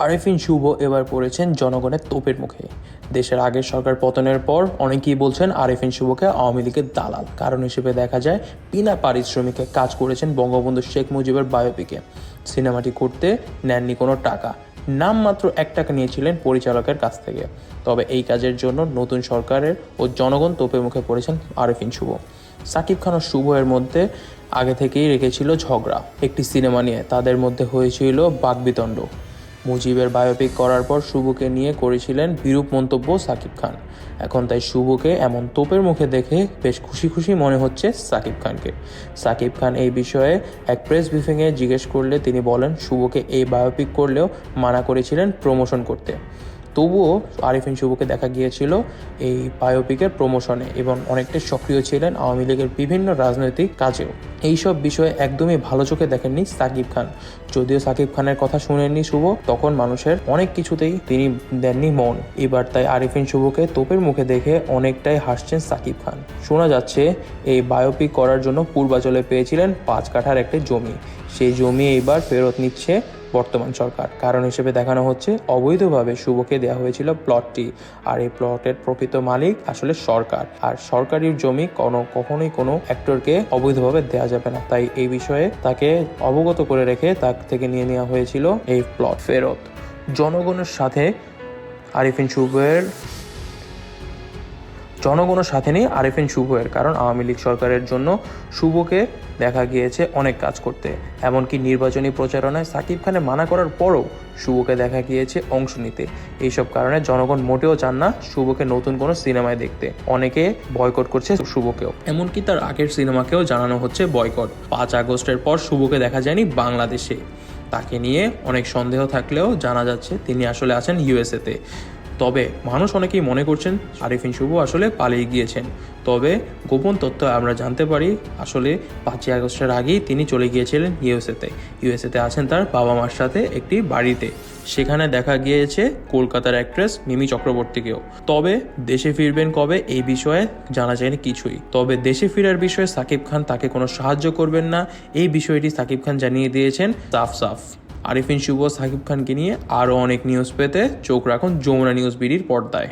আরেফিন শুভ এবার পড়েছেন জনগণের তোপের মুখে। দেশের আগের সরকার পতনের পর অনেকেই বলছেন আরেফিন শুভকে আওয়ামী লীগের দালাল। কারণ হিসেবে দেখা যায় বিনা পারিশ্রমিকে কাজ করেছেন বঙ্গবন্ধু শেখ মুজিবের বায়োপিকে। সিনেমাটি করতে নেননি কোনো টাকা, নামমাত্র 1 টাকা নিয়েছিলেন পরিচালকের কাছ থেকে। তবে এই কাজের জন্য নতুন সরকারের ও জনগণ তোপের মুখে পড়েছেন আরেফিন শুভ। সাকিব খান ও শুভ এর মধ্যে আগে থেকেই রেখেছিল ঝগড়া। একটি সিনেমা নিয়ে তাদের মধ্যে হয়েছিল বাকবিতণ্ড। মুজিবের বায়োপিক করার পর শুভকে নিয়ে করেছিলেন বিরূপ মন্তব্য সাকিব খান। এখন তাই শুভকে এমন তোপের মুখে দেখে বেশ খুশি খুশি মনে হচ্ছে সাকিব খানকে। সাকিব খান এই বিষয়ে এক প্রেস ব্রিফিংয়ে জিজ্ঞেস করলে তিনি বলেন, শুভকে এই বায়োপিক করলেও মানা করেছিলেন প্রমোশন করতে। তবুও আরেফিন শুভকে দেখা গিয়েছিল এই বায়োপিকের প্রমোশনে এবং অনেকটাই সক্রিয় ছিলেন আওয়ামী লীগের বিভিন্ন রাজনৈতিক কাজেও। এইসব বিষয়ে একদমই ভালো চোখে দেখেননি সাকিব খান। যদিও সাকিব খানের কথা শুনেননি শুভ, তখন মানুষের অনেক কিছুতেই তিনি দেননি মন। এবার তাই আরেফিন শুভকে তোপের মুখে দেখে অনেকটাই হাসছেন সাকিব খান। শোনা যাচ্ছে এই বায়োপিক করার জন্য পূর্বাচলে পেয়েছিলেন 5 কাঠার একটি জমি। সেই জমি এইবার ফেরত নিচ্ছে বর্তমান সরকার। কারণ হিসেবে দেখানো হচ্ছে অবৈধভাবে শুভকে দেওয়া হয়েছিল প্লটটি, আর এই প্লটের প্রকৃত মালিক আসলে সরকার। আর সরকারি জমি কখনোই কোনো অ্যাক্টরকে অবৈধভাবে দেওয়া যাবে না। তাই এই বিষয়ে তাকে অবগত করে রেখে তার থেকে নিয়ে নেওয়া হয়েছিল এই প্লট ফেরত। জনগণের সাথে নেই আরেফিন শুভের, কারণ আওয়ামী লীগ সরকারের জন্য শুভকে দেখা গিয়েছে অনেক কাজ করতে। এমনকি নির্বাচনী প্রচারণায় সাকিব খানের মানা করার পরও শুভকে দেখা গিয়েছে অংশ নিতে। এইসব কারণে জনগণ মোটেও চান না শুভকে নতুন কোনো সিনেমায় দেখতে। অনেকে বয়কট করছে শুভকেও, এমনকি তার আগের সিনেমাকেও জানানো হচ্ছে বয়কট। 5 আগস্টের পর শুভকে দেখা যায়নি বাংলাদেশে। তাকে নিয়ে অনেক সন্দেহ থাকলেও জানা যাচ্ছে তিনি আসলে আছেন ইউএসএতে। তবে মানুষ অনেকেই মনে করছেন আরেফিন শুভ আসলে পালিয়ে গিয়েছেন। তবে গোপন তথ্য আমরা জানতে পারি আসলে 5 আগস্টের আগেই তিনি চলে গিয়েছিলেন ইউএসএতে আছেন তার বাবা মার সাথে একটি বাড়িতে। সেখানে দেখা গিয়েছে কলকাতার অ্যাক্ট্রেস মিমি চক্রবর্তীকেও। তবে দেশে ফিরবেন কবে এই বিষয়ে জানা যায়নি কিছুই। তবে দেশে ফেরার বিষয়ে সাকিব খান তাকে কোনো সাহায্য করবেন না, এই বিষয়টি সাকিব খান জানিয়ে দিয়েছেন সাফ। আরেফিন শুভ সাকিব খানকে নিয়ে আরও অনেক নিউজ পেতে চোখ রাখুন যমুনা নিউজ বিডির পর্দায়।